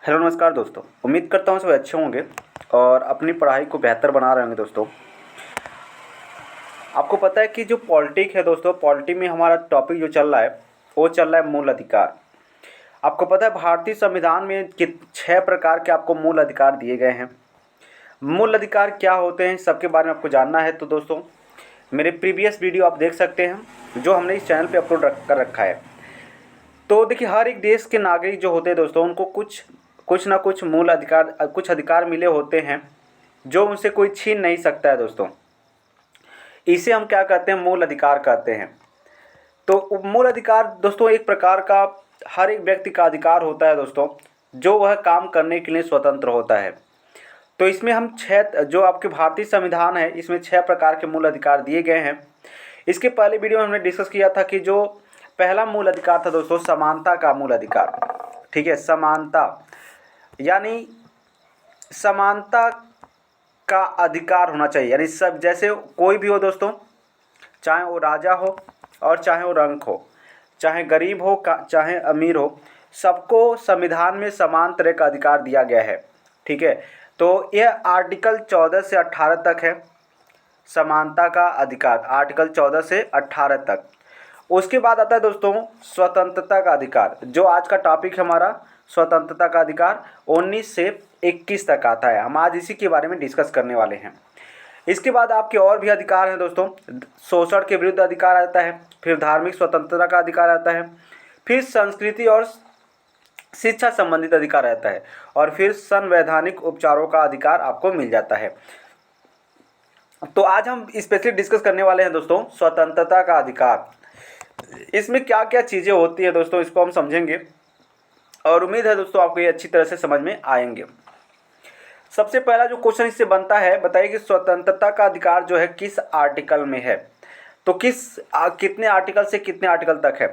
Hello नमस्कार दोस्तों। उम्मीद करता हूँ सब अच्छे होंगे और अपनी पढ़ाई को बेहतर बना रहे होंगे दोस्तों। आपको पता है कि जो पॉलिटिक है दोस्तों, पॉलिटी में हमारा टॉपिक जो चल रहा है वो चल रहा है मूल अधिकार। आपको पता है भारतीय संविधान में कित 6 प्रकार के आपको मूल अधिकार दिए गए हैं। मूल अधिकार क्या होते हैं सबके बारे में आपको जानना है तो दोस्तों मेरे प्रीवियस वीडियो आप देख सकते हैं जो हमने इस चैनल पे अपलोड कर रखा है। तो देखिए हर एक देश के नागरिक जो होते हैं दोस्तों उनको कुछ कुछ ना कुछ मूल अधिकार कुछ अधिकार मिले होते हैं जो उनसे कोई छीन नहीं सकता है दोस्तों। इसे हम क्या कहते हैं, मूल अधिकार कहते हैं। तो मूल अधिकार दोस्तों एक प्रकार का हर एक व्यक्ति का अधिकार होता है दोस्तों, जो वह काम करने के लिए स्वतंत्र होता है। तो इसमें हम 6 जो आपके भारतीय संविधान है इसमें 6 प्रकार के मूल अधिकार दिए गए हैं। इसके पहले वीडियो में हमने डिस्कस किया था कि जो पहला मूल अधिकार था दोस्तों समानता का मूल अधिकार। ठीक है, समानता यानी समानता का अधिकार होना चाहिए, यानी सब जैसे कोई भी हो दोस्तों, चाहे वो राजा हो और चाहे वो रंक हो, चाहे गरीब हो चाहे अमीर हो, सबको संविधान में समान तरह का अधिकार दिया गया है। ठीक है, तो यह आर्टिकल 14 से 18 तक है समानता का अधिकार, आर्टिकल 14 से 18 तक। उसके बाद आता है दोस्तों स्वतंत्रता का अधिकार, जो आज का टॉपिक है हमारा स्वतंत्रता का अधिकार 19 से 21 तक आता है। हम आज इसी के बारे में डिस्कस करने वाले हैं। इसके बाद आपके और भी अधिकार हैं दोस्तों। शोषण के विरुद्ध अधिकार आता है, फिर धार्मिक स्वतंत्रता का अधिकार आता है, फिर संस्कृति और शिक्षा संबंधित अधिकार रहता है, और फिर संवैधानिक उपचारों का अधिकार आपको मिल जाता है। तो आज हम स्पेशली डिस्कस करने वाले हैं दोस्तों स्वतंत्रता का अधिकार। इसमें क्या क्या चीज़ें होती हैं दोस्तों, इसको हम समझेंगे और उम्मीद है दोस्तों आपको ये अच्छी तरह से समझ में आएंगे। सबसे पहला जो क्वेश्चन इससे बनता है, बताइए कि स्वतंत्रता का अधिकार जो है किस आर्टिकल में है। तो कितने आर्टिकल से कितने आर्टिकल तक है।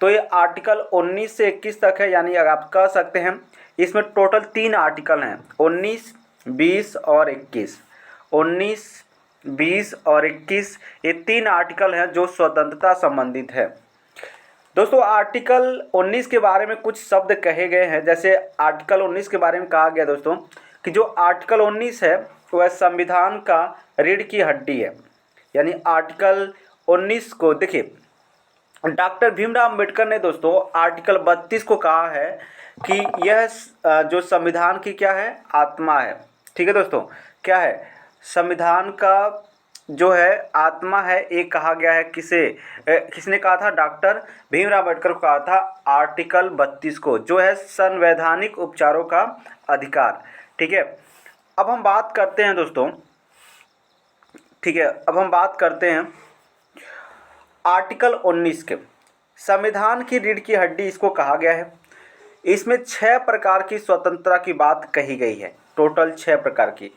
तो ये आर्टिकल 19 से 21 तक है, यानी अगर आप कह सकते हैं इसमें टोटल 3 आर्टिकल हैं, 19, 20 और 21। 19, 20 और 21 ये 3 आर्टिकल हैं जो स्वतंत्रता संबंधित है। दोस्तों आर्टिकल 19 के बारे में कुछ शब्द कहे गए हैं। जैसे आर्टिकल 19 के बारे में कहा गया दोस्तों कि जो आर्टिकल 19 है वह संविधान का रीढ़ की हड्डी है। यानी आर्टिकल 19 को देखिए, डॉक्टर भीमराव अम्बेडकर ने दोस्तों आर्टिकल 32 को कहा है कि यह जो संविधान की क्या है, आत्मा है। ठीक है दोस्तों, क्या है, संविधान का जो है आत्मा है, एक कहा गया है। किसने कहा था, डॉक्टर भीमराव अम्बेडकर को कहा था आर्टिकल 32 को, जो है संवैधानिक उपचारों का अधिकार। ठीक है, अब हम बात करते हैं दोस्तों, ठीक है, अब हम बात करते हैं आर्टिकल 19 के। संविधान की रीढ़ की हड्डी इसको कहा गया है। इसमें 6 प्रकार की स्वतंत्रता की बात कही गई है, टोटल 6 प्रकार की।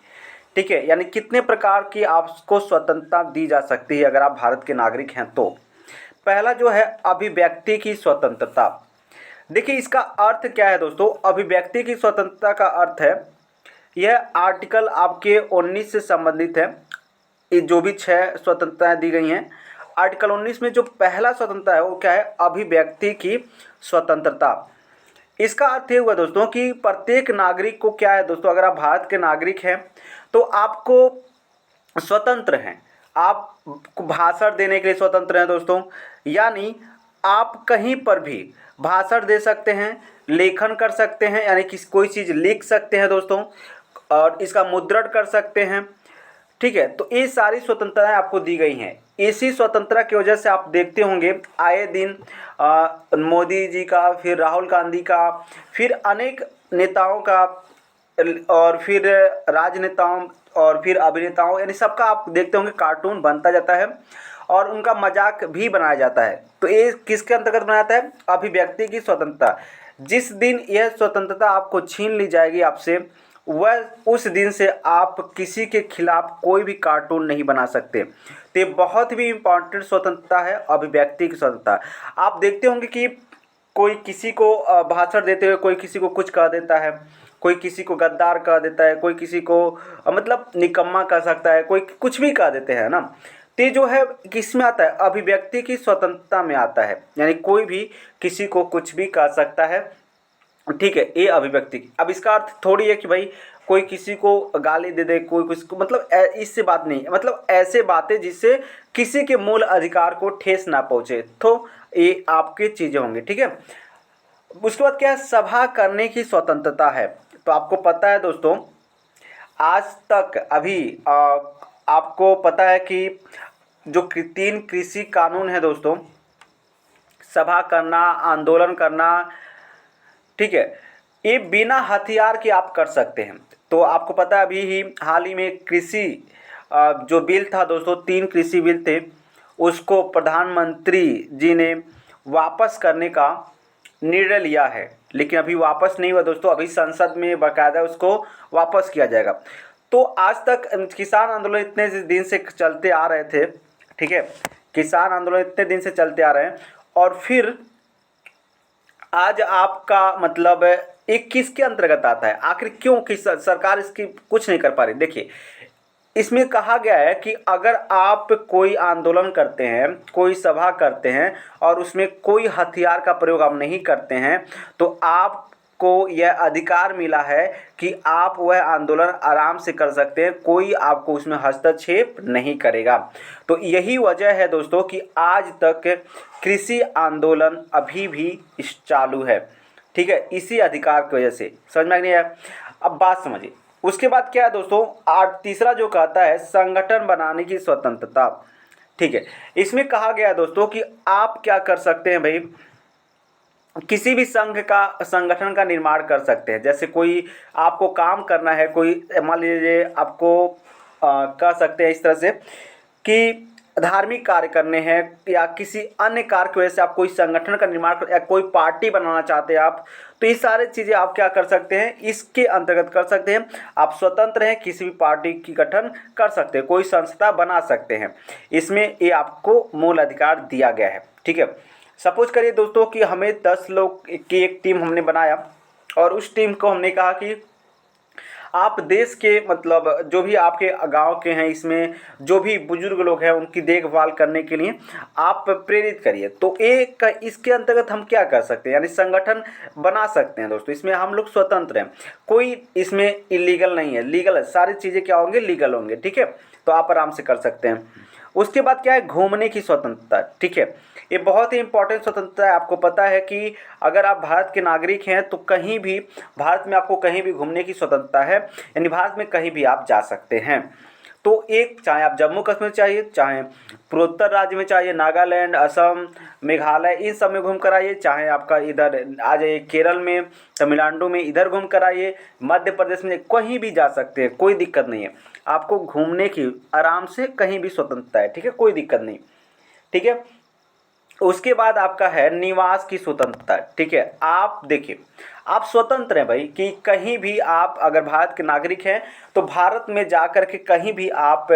ठीक है, यानी कितने प्रकार की आपको स्वतंत्रता दी जा सकती है अगर आप भारत के नागरिक हैं तो। पहला जो है अभिव्यक्ति की स्वतंत्रता। देखिए इसका अर्थ क्या है दोस्तों, अभिव्यक्ति की स्वतंत्रता का अर्थ है, यह आर्टिकल आपके 19 से संबंधित है। ये जो भी 6 स्वतंत्रताएं दी गई हैं, आर्टिकल 19 में जो पहला स्वतंत्रता है वो क्या है, अभिव्यक्ति की स्वतंत्रता। इसका अर्थ ये हुआ दोस्तों कि प्रत्येक नागरिक को क्या है दोस्तों, अगर आप भारत के नागरिक हैं तो आपको स्वतंत्र हैं, आप भाषण देने के लिए स्वतंत्र हैं दोस्तों। यानी आप कहीं पर भी भाषण दे सकते हैं, लेखन कर सकते हैं, यानी कि कोई चीज़ लिख सकते हैं दोस्तों, और इसका मुद्रण कर सकते हैं। ठीक है, तो ये सारी स्वतंत्रताएं आपको दी गई हैं। इसी स्वतंत्रता की वजह से आप देखते होंगे आए दिन मोदी जी का, फिर राहुल गांधी का, फिर अनेक नेताओं का, और फिर राजनेताओं और फिर अभिनेताओं, यानी सबका आप देखते होंगे कार्टून बनता जाता है और उनका मजाक भी बनाया जाता है। तो ये किसके अंतर्गत बनाया जाता है, अभिव्यक्ति की स्वतंत्रता। जिस दिन यह स्वतंत्रता आपको छीन ली जाएगी आपसे, वह उस दिन से आप किसी के खिलाफ कोई भी कार्टून नहीं बना सकते। तो ये बहुत ही इम्पॉर्टेंट स्वतंत्रता है, अभिव्यक्ति की स्वतंत्रता। आप देखते होंगे कि कोई किसी को भाषण देते हुए कोई किसी को कुछ कह देता है, कोई किसी को गद्दार कह देता है, कोई किसी को मतलब निकम्मा कह सकता है, कोई कुछ भी कह देते हैं ना। तो ये जो है किस में आता है, अभिव्यक्ति की स्वतंत्रता में आता है। यानी कोई भी किसी को कुछ भी कह सकता है, ठीक है, ये अभिव्यक्ति। अब इसका अर्थ थोड़ी है कि भाई कोई किसी को गाली दे दे, कोई किसी को, मतलब इससे बात नहीं है, मतलब ऐसे बातें जिससे किसी के मूल अधिकार को ठेस ना पहुंचे, तो ये आपकी चीजें होंगी। ठीक है, उसके बाद क्या है, सभा करने की स्वतंत्रता है। तो आपको पता है दोस्तों, आज तक अभी आपको पता है कि जो 3 कृषि कानून है दोस्तों, सभा करना, आंदोलन करना, ठीक है, ये बिना हथियार के आप कर सकते हैं। तो आपको पता है अभी ही हाल ही में कृषि जो बिल था दोस्तों, 3 कृषि बिल थे, उसको प्रधानमंत्री जी ने वापस करने का निर्णय लिया है, लेकिन अभी वापस नहीं हुआ दोस्तों, अभी संसद में बाकायदा उसको वापस किया जाएगा। तो आज तक किसान आंदोलन इतने दिन से चलते आ रहे थे, ठीक है, किसान आंदोलन इतने दिन से चलते आ रहे हैं, और फिर आज आपका मतलब ये किसके अंतर्गत आता है, आखिर क्यों किस सरकार इसकी कुछ नहीं कर पा रही। देखिए, इसमें कहा गया है कि अगर आप कोई आंदोलन करते हैं, कोई सभा करते हैं और उसमें कोई हथियार का प्रयोग आप नहीं करते हैं, तो आपको यह अधिकार मिला है कि आप वह आंदोलन आराम से कर सकते हैं, कोई आपको उसमें हस्तक्षेप नहीं करेगा। तो यही वजह है दोस्तों कि आज तक कृषि आंदोलन अभी भी चालू है। ठीक है, इसी अधिकार की वजह से। समझ में नहीं आया? अब बात समझिए। उसके बाद क्या है दोस्तों, तीसरा जो कहता है संगठन बनाने की स्वतंत्रता। ठीक है, इसमें कहा गया है दोस्तों कि आप क्या कर सकते हैं भाई, किसी भी संगठन का निर्माण कर सकते हैं। जैसे कोई आपको काम करना है, कोई मान लीजिए आपको कह सकते हैं इस तरह से कि धार्मिक कार्य करने हैं या किसी अन्य कार्य की वजह से आप कोई संगठन का निर्माण या कोई पार्टी बनाना चाहते हैं आप, तो ये सारी चीज़ें आप क्या कर सकते हैं, इसके अंतर्गत कर सकते हैं। आप स्वतंत्र हैं, किसी भी पार्टी की गठन कर सकते हैं, कोई संस्था बना सकते हैं, इसमें ये आपको मूल अधिकार दिया गया है। ठीक है, सपोज करिए दोस्तों कि हमें 10 लोग की एक टीम हमने बनाया और उस टीम को हमने कहा कि आप देश के मतलब जो भी आपके गांव के हैं, इसमें जो भी बुजुर्ग लोग हैं उनकी देखभाल करने के लिए आप प्रेरित करिए। तो एक इसके अंतर्गत हम क्या कर सकते हैं, यानी संगठन बना सकते हैं दोस्तों। इसमें हम लोग स्वतंत्र हैं, कोई इसमें इलीगल नहीं है, लीगल है, सारी चीज़ें क्या होंगे, लीगल होंगे। ठीक है, तो आप आराम से कर सकते हैं। उसके बाद क्या है, घूमने की स्वतंत्रता। ठीक है, ये बहुत ही इंपॉर्टेंट स्वतंत्रता है। आपको पता है कि अगर आप भारत के नागरिक हैं तो कहीं भी भारत में आपको कहीं भी घूमने की स्वतंत्रता है, यानी भारत में कहीं भी आप जा सकते हैं। तो एक, चाहे आप जम्मू कश्मीर चाहिए, चाहे पूर्वोत्तर राज्य में चाहिए, नागालैंड, असम, मेघालय, इन सब में घूम कर आइए, चाहे आपका इधर आ जाइए केरल में, तमिलनाडु में, इधर घूम कर आइए, मध्य प्रदेश में, कहीं भी जा सकते हैं, कोई दिक्कत नहीं है। आपको घूमने की आराम से कहीं भी स्वतंत्रता है। ठीक है, कोई दिक्कत नहीं। ठीक है, उसके बाद आपका है निवास की स्वतंत्रता। ठीक है, आप देखिए, आप स्वतंत्र हैं भाई कि कहीं भी आप अगर भारत के नागरिक हैं तो भारत में जाकर के कहीं भी आप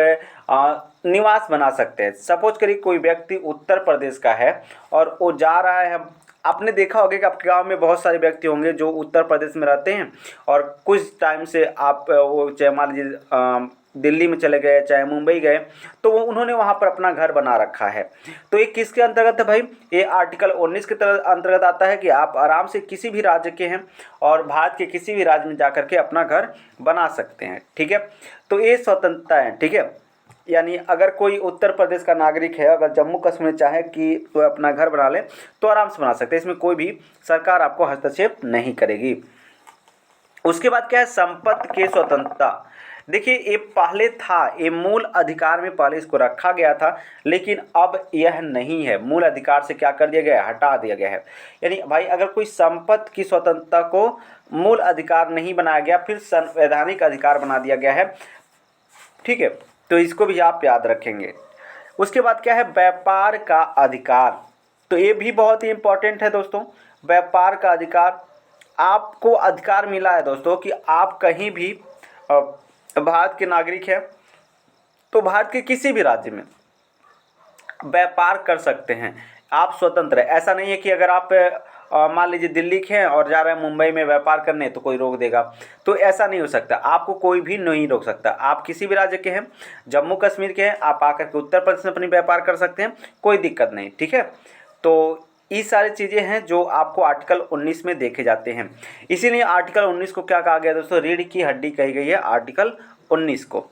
निवास बना सकते हैं। सपोज करिए कोई व्यक्ति उत्तर प्रदेश का है और वो जा रहा है, आपने देखा होगा कि आपके गांव में बहुत सारे व्यक्ति होंगे जो उत्तर प्रदेश में रहते हैं और कुछ टाइम से आप वो चाहे मान लीजिए दिल्ली में चले गए, चाहे मुंबई गए, तो वो उन्होंने वहाँ पर अपना घर बना रखा है। तो ये किसके अंतर्गत है भाई, ये आर्टिकल 19 के अंतर्गत आता है कि आप आराम से किसी भी राज्य के हैं और भारत के किसी भी राज्य में जाकर के अपना घर बना सकते हैं। ठीक है, तो ये स्वतंत्रता है। ठीक है, यानी अगर कोई उत्तर प्रदेश का नागरिक है, अगर जम्मू कश्मीर चाहे कि वह अपना घर बना ले तो आराम से बना सकते हैं, इसमें कोई भी सरकार आपको हस्तक्षेप नहीं करेगी। उसके बाद क्या है, संपत्ति की स्वतंत्रता। देखिए, ये पहले था, ये मूल अधिकार में पहले इसको रखा गया था, लेकिन अब यह नहीं है। मूल अधिकार से क्या कर दिया गया है, हटा दिया गया है। यानी भाई अगर कोई संपत्ति की स्वतंत्रता को मूल अधिकार नहीं बनाया गया, फिर संवैधानिक अधिकार बना दिया गया है। ठीक है, तो इसको भी आप याद रखेंगे। उसके बाद क्या है, व्यापार का अधिकार। तो ये भी बहुत ही इंपॉर्टेंट है दोस्तों। व्यापार का अधिकार, आपको अधिकार मिला है दोस्तों कि आप कहीं भी भारत के नागरिक हैं तो भारत के किसी भी राज्य में व्यापार कर सकते हैं, आप स्वतंत्र है। ऐसा नहीं है कि अगर आप मान लीजिए दिल्ली के हैं और जा रहे हैं मुंबई में व्यापार करने तो कोई रोक देगा, तो ऐसा नहीं हो सकता। आपको कोई भी नहीं रोक सकता। आप किसी भी राज्य के हैं, जम्मू कश्मीर के हैं, आप आकर के उत्तर प्रदेश में अपनी व्यापार कर सकते हैं, कोई दिक्कत नहीं। ठीक है, तो ये सारी चीज़ें हैं जो आपको आर्टिकल 19 में देखे जाते हैं। इसीलिए आर्टिकल 19 को क्या कहा गया दोस्तों, रीढ़ की हड्डी कही गई है आर्टिकल 19 को।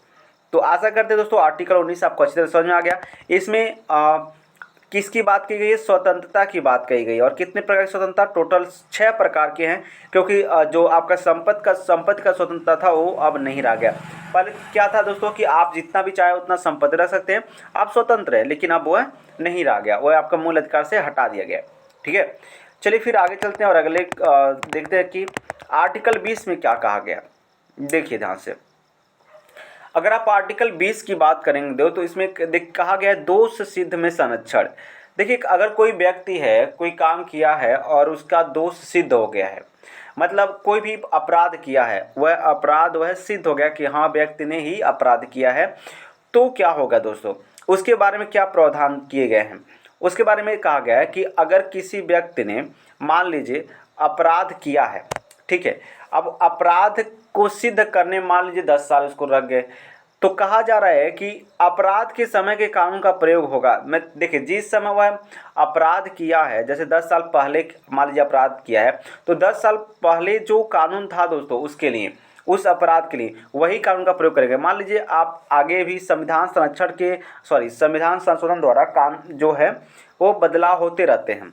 तो आशा करते हैं दोस्तों आर्टिकल 19 आपको अच्छी तरह समझ में आ गया। इसमें किसकी बात की गई है, स्वतंत्रता की बात कही गई है। और कितने प्रकार की स्वतंत्रता, टोटल 6 प्रकार के हैं, क्योंकि जो आपका संपत्ति का स्वतंत्रता था वो अब नहीं रह गया। पहले क्या था दोस्तों कि आप जितना भी चाहे उतना संपत्ति रख सकते हैं, आप स्वतंत्र है, लेकिन अब वो नहीं रह गया, वो आपका मूल अधिकार से हटा दिया गया। ठीक है, चलिए फिर आगे चलते हैं और अगले देखते हैं कि आर्टिकल 20 में क्या कहा गया। देखिए ध्यान से, अगर आप आर्टिकल 20 की बात करेंगे तो इसमें कहा गया है दोष सिद्ध में संरक्षण। देखिए अगर कोई व्यक्ति है, कोई काम किया है और उसका दोष सिद्ध हो गया है, मतलब कोई भी अपराध किया है, वह अपराध वह सिद्ध हो गया कि हाँ व्यक्ति ने ही अपराध किया है, तो क्या होगा दोस्तों, उसके बारे में क्या प्रावधान किए गए हैं। उसके बारे में कहा गया है कि अगर किसी व्यक्ति ने मान लीजिए अपराध किया है, ठीक है, अब अपराध को सिद्ध करने मान लीजिए 10 साल उसको लग गए, तो कहा जा रहा है कि अपराध के समय के कानून का प्रयोग होगा। मैं देखिए जिस समय वह अपराध किया है, जैसे 10 साल पहले मान लीजिए अपराध किया है, तो 10 साल पहले जो कानून था दोस्तों उसके लिए, उस अपराध के लिए वही कानून का प्रयोग करेंगे। मान लीजिए आप आगे भी संविधान संशोधन द्वारा कानून जो है वो बदलाव होते रहते हैं।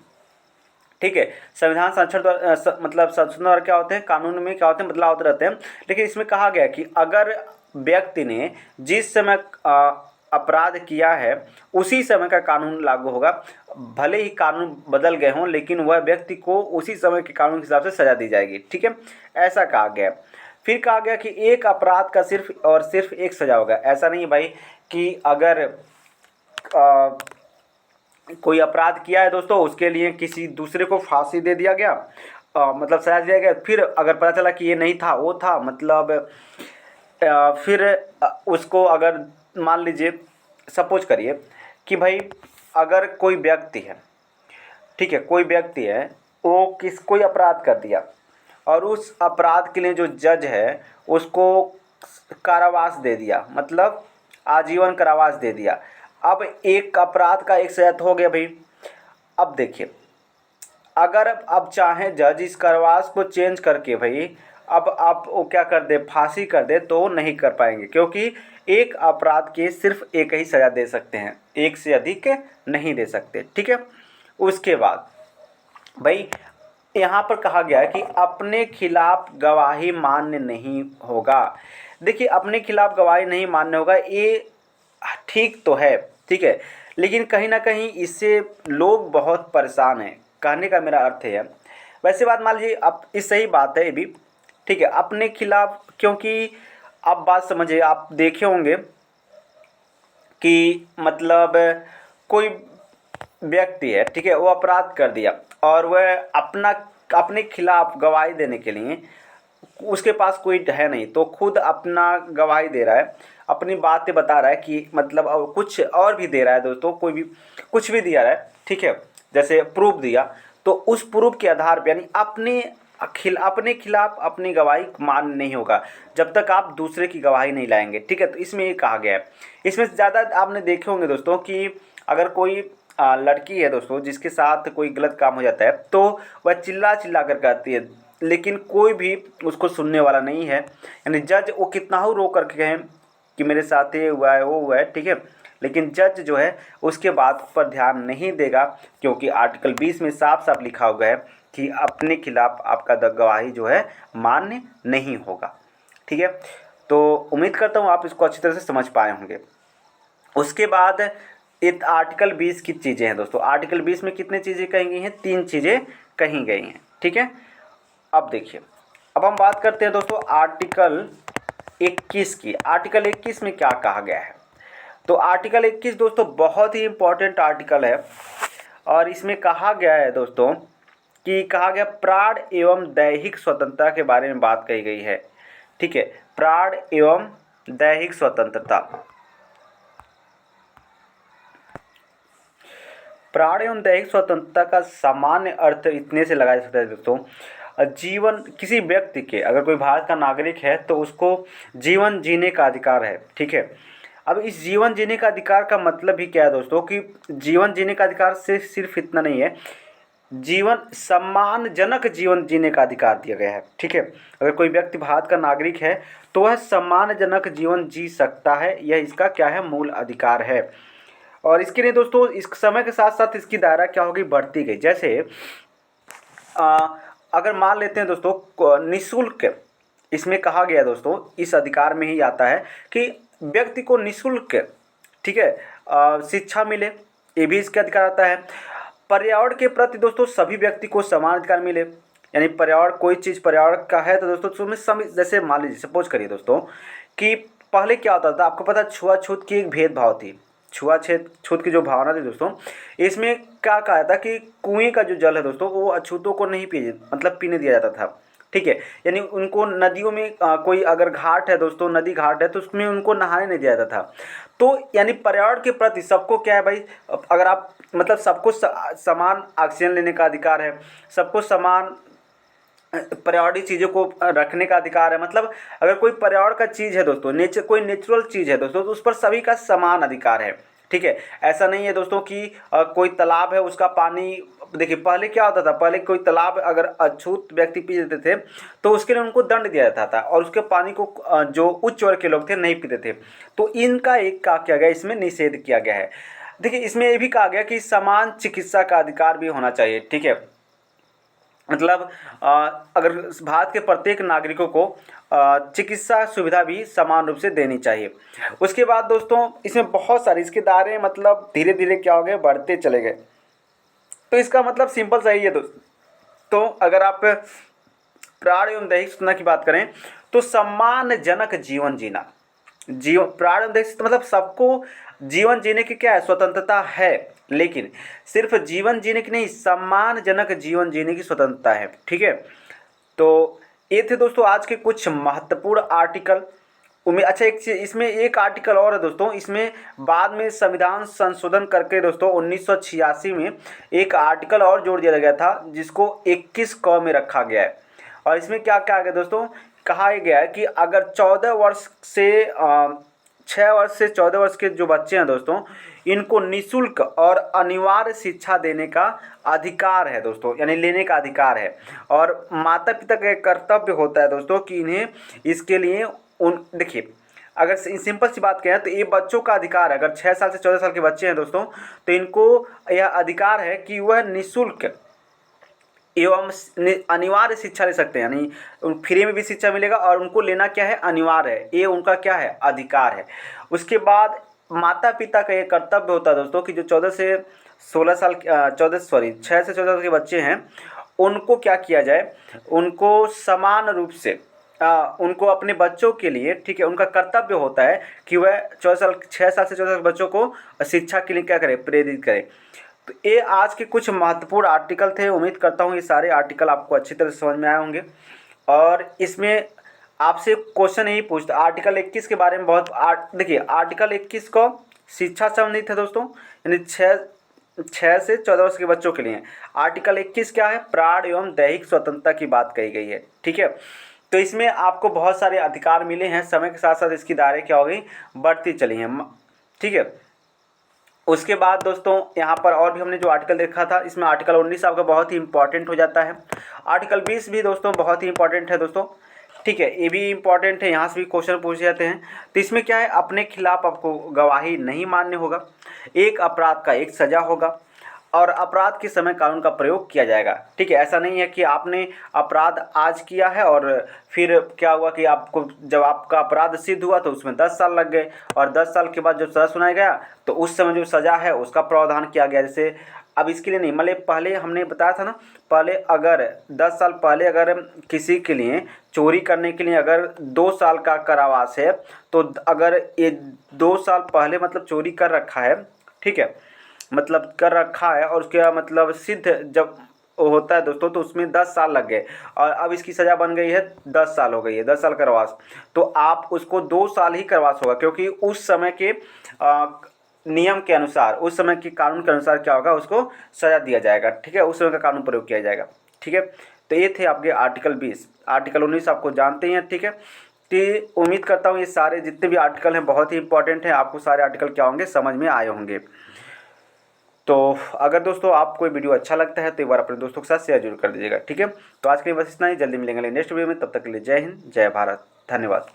ठीक है, संविधान संशोधन द्वारा मतलब संशोधन द्वारा क्या होते हैं, कानून में क्या होते हैं, बदलाव होते रहते हैं। लेकिन इसमें कहा गया कि अगर व्यक्ति ने जिस समय अपराध किया है उसी समय का कानून लागू होगा, भले ही कानून बदल गए हों, लेकिन वह व्यक्ति को उसी समय के कानून के हिसाब से सजा दी जाएगी। ठीक है, ऐसा कहा गया। फिर कहा गया कि एक अपराध का सिर्फ और सिर्फ एक सजा होगा। ऐसा नहीं भाई कि अगर कोई अपराध किया है दोस्तों, उसके लिए किसी दूसरे को फांसी दे दिया गया, मतलब सजा दिया गया, फिर अगर पता चला कि ये नहीं था वो था, मतलब फिर उसको अगर मान लीजिए सपोज करिए कि भाई अगर कोई व्यक्ति है, ठीक है, कोई व्यक्ति है वो कोई अपराध कर दिया और उस अपराध के लिए जो जज है उसको कारावास दे दिया, मतलब आजीवन कारावास दे दिया। अब एक अपराध का एक सजा तो हो गया भाई। अब देखिए अगर अब चाहे जज इस कारावास को चेंज करके भाई अब आप वो क्या कर दे, फांसी कर दे, तो नहीं कर पाएंगे, क्योंकि एक अपराध के सिर्फ एक ही सज़ा दे सकते हैं, एक से अधिक नहीं दे सकते। ठीक है, उसके बाद भाई यहाँ पर कहा गया है कि अपने खिलाफ गवाही मान्य नहीं होगा। देखिए अपने खिलाफ गवाही नहीं मान्य होगा, ये ठीक तो है, ठीक है, लेकिन कहीं ना कहीं इससे लोग बहुत परेशान हैं, कहने का मेरा अर्थ है। वैसे बात मान लीजिए अब इस सही बात है ये भी, ठीक है, अपने खिलाफ, क्योंकि आप बात समझिए, आप देखे होंगे कि मतलब कोई व्यक्ति है, ठीक है, वो अपराध कर दिया और वह अपने खिलाफ गवाही देने के लिए उसके पास कोई है नहीं, तो खुद अपना गवाही दे रहा है, अपनी बातें बता रहा है कि मतलब कुछ और भी दे रहा है दोस्तों, कोई भी कुछ भी दिया रहा है, ठीक है, जैसे प्रूफ दिया, तो उस प्रूफ के आधार पर यानी अपने खिलाफ अपनी गवाही मान्य नहीं होगा जब तक आप दूसरे की गवाही नहीं लाएंगे। ठीक है, तो इसमें ये कहा गया है। इसमें ज़्यादा आपने देखे होंगे दोस्तों कि अगर कोई लड़की है दोस्तों जिसके साथ कोई गलत काम हो जाता है तो वह चिल्ला चिल्ला कर कहती है, लेकिन कोई भी उसको सुनने वाला नहीं है, यानी जज वो कितना हो रो करके कहें कि मेरे साथ ये हुआ है वो हुआ है, ठीक है, लेकिन जज जो है उसके बात पर ध्यान नहीं देगा, क्योंकि आर्टिकल 20 में साफ साफ लिखा हुआ है कि अपने खिलाफ आपका गवाही जो है मान्य नहीं होगा। ठीक है, तो उम्मीद करता हूँ आप इसको अच्छी तरह से समझ पाए होंगे। उसके बाद एक आर्टिकल 20 की चीज़ें हैं दोस्तों। आर्टिकल 20 में कितनी चीज़ें कही गई हैं, 3 चीज़ें कही गई हैं। ठीक है, अब देखिए, अब हम बात करते हैं दोस्तों आर्टिकल 21 की। आर्टिकल 21 में क्या कहा गया है, तो आर्टिकल 21 दोस्तों बहुत ही इम्पोर्टेंट आर्टिकल है और इसमें कहा गया है दोस्तों कि कहा गया प्राण एवं दैहिक स्वतंत्रता के बारे में बात कही गई है। ठीक है, प्राण एवं दैहिक स्वतंत्रता, प्राण एवं दैहिक स्वतंत्रता का सामान्य अर्थ इतने से लगाया जा सकता है दोस्तों, जीवन किसी व्यक्ति के, अगर कोई भारत का नागरिक है तो उसको जीवन जीने का अधिकार है। ठीक है, अब इस जीवन जीने का अधिकार का मतलब ही क्या है दोस्तों कि जीवन जीने का अधिकार से सिर्फ इतना नहीं है, जीवन सम्मानजनक जीवन जीने का अधिकार दिया गया है। ठीक है, अगर कोई व्यक्ति भारत का नागरिक है तो वह सम्मानजनक जीवन जी सकता है, यह इसका क्या है, मूल अधिकार है। और इसके लिए दोस्तों इस समय के साथ साथ इसकी दायरा क्या होगी, बढ़ती गई। जैसे अगर मान लेते हैं दोस्तों निःशुल्क, इसमें कहा गया दोस्तों इस अधिकार में ही आता है कि व्यक्ति को निःशुल्क, ठीक है, शिक्षा मिले, ये भी इसका अधिकार आता है। पर्यावरण के प्रति दोस्तों सभी व्यक्ति को समान अधिकार मिले, यानी पर्यावरण, कोई चीज़ पर्यावरण का है तो दोस्तों उसमें जैसे मान लीजिए सपोज करिए दोस्तों कि पहले क्या होता था, आपको पता है छुआछूत की एक भेदभाव थी, छूत की जो भावना थी दोस्तों, इसमें क्या कहा था कि कुएं का जो जल है दोस्तों वो अछूतों को नहीं पीने दिया जाता था। ठीक है, यानी उनको नदियों में कोई अगर घाट है दोस्तों, नदी घाट है तो उसमें उनको नहाने नहीं दिया जाता था। तो यानी पर्यावरण के प्रति सबको क्या है भाई, अगर आप मतलब सबको समान ऑक्सीजन लेने का अधिकार है, सबको समान पर्यावरणीय चीज़ों को रखने का अधिकार है। मतलब अगर कोई पर्यावरण का चीज़ है दोस्तों, कोई नेचुरल चीज़ है दोस्तों, तो उस पर सभी का समान अधिकार है। ठीक है, ऐसा नहीं है दोस्तों कि कोई तालाब है उसका पानी, देखिए पहले क्या होता था, पहले कोई तालाब अगर अछूत व्यक्ति पी लेते थे तो उसके लिए उनको दंड दिया जाता था और उसके पानी को जो उच्च वर्ग के लोग थे नहीं पीते थे। तो इनका एक क्या किया गया, इसमें निषेध किया गया है। देखिए इसमें ये भी कहा गया कि समान चिकित्सा का अधिकार भी होना चाहिए। ठीक है, मतलब अगर भारत के प्रत्येक नागरिकों को चिकित्सा सुविधा भी समान रूप से देनी चाहिए। उसके बाद दोस्तों इसमें बहुत सारे इसके दायरे मतलब धीरे धीरे क्या हो गए, बढ़ते चले गए। तो इसका मतलब सिंपल सा ही है दोस्तों, तो अगर आप प्राण एवं दैहिक स्वतंत्रता की बात करें तो सम्मानजनक जीवन जीना, प्राण एवं दैहिक मतलब सबको जीवन जीने की क्या है, स्वतंत्रता है, लेकिन सिर्फ जीवन जीने की नहीं, सम्मानजनक जीवन जीने की स्वतंत्रता है। ठीक है, तो ये थे दोस्तों आज के कुछ महत्वपूर्ण आर्टिकल। अच्छा एक चीज इसमें एक आर्टिकल और है दोस्तों, इसमें बाद में संविधान संशोधन करके दोस्तों 1986 में एक आर्टिकल और जोड़ दिया गया था जिसको 21 क में रखा गया है। और इसमें क्या क्या गया दोस्तों, कहा गया है कि अगर 14 वर्ष से 6 वर्ष से 14 वर्ष के जो बच्चे हैं दोस्तों, इनको निःशुल्क और अनिवार्य शिक्षा देने का अधिकार है दोस्तों, यानी लेने का अधिकार है। और माता पिता का कर्तव्य होता है दोस्तों कि इन्हें इसके लिए देखिए अगर सिंपल सी बात कहें तो ये बच्चों का अधिकार है। अगर 6 साल से 14 साल के बच्चे हैं दोस्तों तो इनको यह अधिकार है कि वह निःशुल्क एवं अनिवार्य शिक्षा ले सकते हैं, यानी फ्री में भी शिक्षा मिलेगा और उनको लेना क्या है, अनिवार्य है, ये उनका क्या है, अधिकार है। उसके बाद माता पिता का ये कर्तव्य होता है दोस्तों कि जो 6 से 14 साल के बच्चे हैं उनको क्या किया जाए, उनको समान रूप से उनको अपने बच्चों के लिए, ठीक है, उनका कर्तव्य होता है कि वह 6 साल से 14 साल के बच्चों को शिक्षा के लिए क्या करें, प्रेरित करें। तो ये आज के कुछ महत्वपूर्ण आर्टिकल थे। उम्मीद करता हूँ ये सारे आर्टिकल आपको अच्छी तरह से समझ में आए होंगे। और इसमें आपसे क्वेश्चन यही पूछता, आर्टिकल 21 के बारे में बहुत देखिए आर्टिकल 21 को शिक्षा संबंधित है दोस्तों, यानी 6 से 14 वर्ष के बच्चों के लिए। आर्टिकल 21 क्या है, प्राण एवं दैहिक स्वतंत्रता की बात कही गई है। ठीक है, तो इसमें आपको बहुत सारे अधिकार मिले हैं, समय के साथ साथ इसकी दायरे क्या हो गई, बढ़ती चली हैं। ठीक है, उसके बाद दोस्तों यहाँ पर और भी हमने जो आर्टिकल देखा था, इसमें आर्टिकल 19 आपका बहुत ही इंपॉर्टेंट हो जाता है। आर्टिकल 20 भी दोस्तों बहुत ही इंपॉर्टेंट है दोस्तों। ठीक है, ये भी इंपॉर्टेंट है, यहाँ से भी क्वेश्चन पूछे जाते हैं। तो इसमें क्या है, अपने खिलाफ आपको गवाही नहीं मान्य होगा, एक अपराध का एक सज़ा होगा और अपराध के समय कानून का प्रयोग किया जाएगा। ठीक है, ऐसा नहीं है कि आपने अपराध आज किया है और फिर क्या हुआ कि आपको जब आपका अपराध सिद्ध हुआ तो उसमें 10 साल लग गए और 10 साल के बाद जब सज़ा सुनाया गया तो उस समय जो सज़ा है उसका प्रावधान किया गया। जैसे अब इसके लिए नहीं, मतलब पहले हमने बताया था ना, पहले अगर 10 साल पहले अगर किसी के लिए चोरी करने के लिए अगर 2 साल का कारावास है, तो अगर ये 2 साल पहले मतलब चोरी कर रखा है, ठीक है, मतलब कर रखा है और उसके मतलब सिद्ध जब होता है दोस्तों तो उसमें 10 साल लग गए और अब इसकी सज़ा बन गई है 10 साल हो गई है, 10 साल कारावास। तो आप उसको 2 साल ही कारावास होगा, क्योंकि उस समय के नियम के अनुसार, उस समय के कानून के अनुसार क्या होगा, उसको सज़ा दिया जाएगा। ठीक है, उस समय का कानून प्रयोग किया जाएगा। ठीक है, तो ये थे आपके आर्टिकल 20। आर्टिकल 19 आपको जानते हैं। ठीक है, तो उम्मीद करता हूँ ये सारे जितने भी आर्टिकल हैं बहुत ही इंपॉर्टेंट हैं, आपको सारे आर्टिकल क्या होंगे, समझ में आए होंगे। तो अगर दोस्तों आपको ये वीडियो अच्छा लगता है तो एक बार अपने दोस्तों के साथ शेयर जरूर कर दीजिएगा, ठीक है। तो आज के लिए बस इतना ही, जल्दी मिलेंगे नेक्स्ट वीडियो में, तब तक के लिए जय हिंद जय भारत, धन्यवाद।